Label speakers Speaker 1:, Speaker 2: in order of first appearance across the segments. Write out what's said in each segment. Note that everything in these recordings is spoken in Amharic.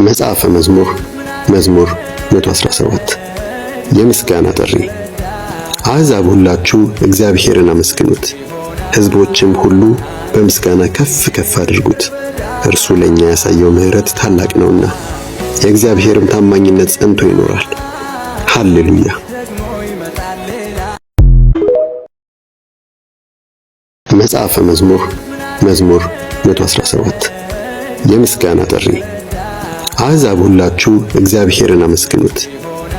Speaker 1: መጽሐፈ መዝሙር መዝሙር 117 የምስጋና ጥሪ። አሕዛብ ሁላችሁ እግዚአብሔርን አመስግኑት፣ ሕዝቦችም ሁሉ በምስጋና ከፍ ከፍ አድርጉት። እርሱ ለኛ ያሳየው ምሕረት ታላቅ ነውና የእግዚአብሔርም ታማኝነት ጸንቶ ይኖራል። ሃሌሉያ። መጽሐፈ መዝሙር መዝሙር 117 የምስጋና ጥሪ። አሕዛብ ሁላችሁ እግዚአብሔርን አመስግኑት፣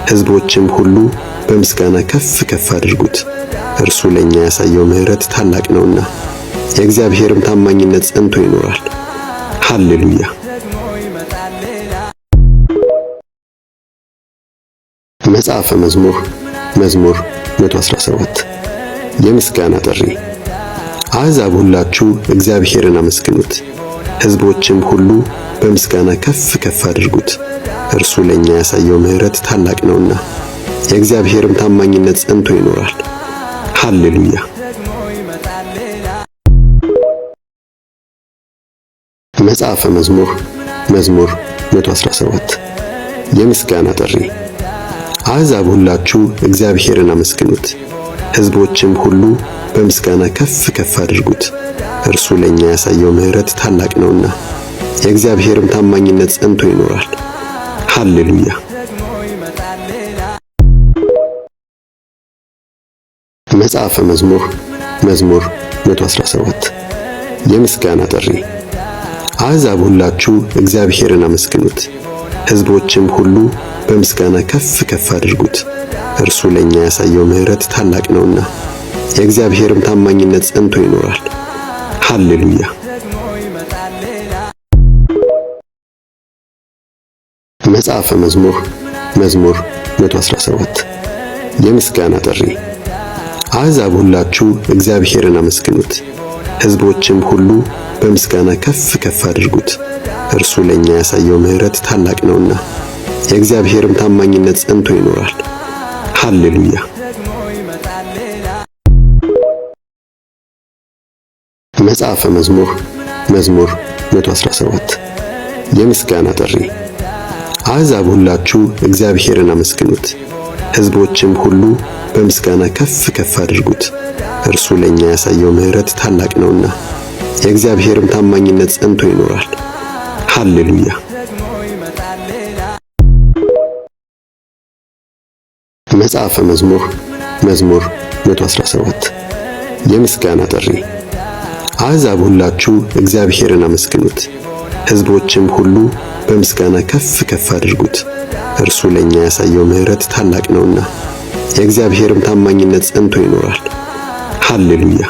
Speaker 1: ሕዝቦችም ሁሉ በምስጋና ከፍ ከፍ አድርጉት። እርሱ ለኛ ያሳየው ምሕረት ታላቅ ነውና የእግዚአብሔርም ታማኝነት ጸንቶ ይኖራል። ሃሌሉያ። መጽሐፈ መዝሙር መዝሙር 117 የምስጋና ጥሪ። አሕዛብ ሁላችሁ እግዚአብሔርን አመስግኑት፣ ሕዝቦችም ሁሉ በምስጋና ከፍ ከፍ አድርጉት። እርሱ ለኛ ያሳየው ምሕረት ታላቅ ነውና የእግዚአብሔርም ታማኝነት ጸንቶ ይኖራል። ሃሌሉያ። መጽሐፈ መዝሙር መዝሙር 117 የምስጋና ጥሪ። አሕዛብ ሁላችሁ እግዚአብሔርን አመስግኑት፣ ሕዝቦችም ሁሉ በምስጋና ከፍ ከፍ አድርጉት። እርሱ ለኛ ያሳየው ምሕረት ታላቅ ነውና የእግዚአብሔርም ታማኝነት ጸንቶ ይኖራል። ሃሌሉያ። መጽሐፈ መዝሙር መዝሙር 117 የምስጋና ጥሪ። አሕዛብ ሁላችሁ እግዚአብሔርን አመስግኑት፣ ሕዝቦችም ሁሉ በምስጋና ከፍ ከፍ አድርጉት። እርሱ ለኛ ያሳየው ምሕረት ታላቅ ነውና የእግዚአብሔርም ታማኝነት ጸንቶ ይኖራል። ሃሌሉያ። መጽሐፈ መዝሙር መዝሙር 117 የምስጋና ጥሪ። አሕዛብ ሁላችሁ እግዚአብሔርን አመስግኑት፣ ሕዝቦችም ሁሉ በምስጋና ከፍ ከፍ አድርጉት። እርሱ ለኛ ያሳየው ምሕረት ታላቅ ነውና የእግዚአብሔርም ታማኝነት ጸንቶ ይኖራል። ሃሌሉያ። መጽሐፈ መዝሙር መዝሙር 117 የምስጋና ጥሪ። አሕዛብ ሁላችሁ እግዚአብሔርን አመስግኑት፣ ሕዝቦችም ሁሉ በምስጋና ከፍ ከፍ አድርጉት። እርሱ ለኛ ያሳየው ምሕረት ታላቅ ነውና የእግዚአብሔርም ታማኝነት ጸንቶ ይኖራል። ሃሌሉያ። መጽሐፈ መዝሙር መዝሙር 117 የምስጋና ጥሪ። አሕዛብ ሁላችሁ እግዚአብሔርን አመስግኑት፣ ሕዝቦችም ሁሉ በምስጋና ከፍ ከፍ አድርጉት። እርሱ ለኛ ያሳየው ምሕረት ታላቅ ነውና የእግዚአብሔርም ታማኝነት ጸንቶ ይኖራል። ሃሌሉያ።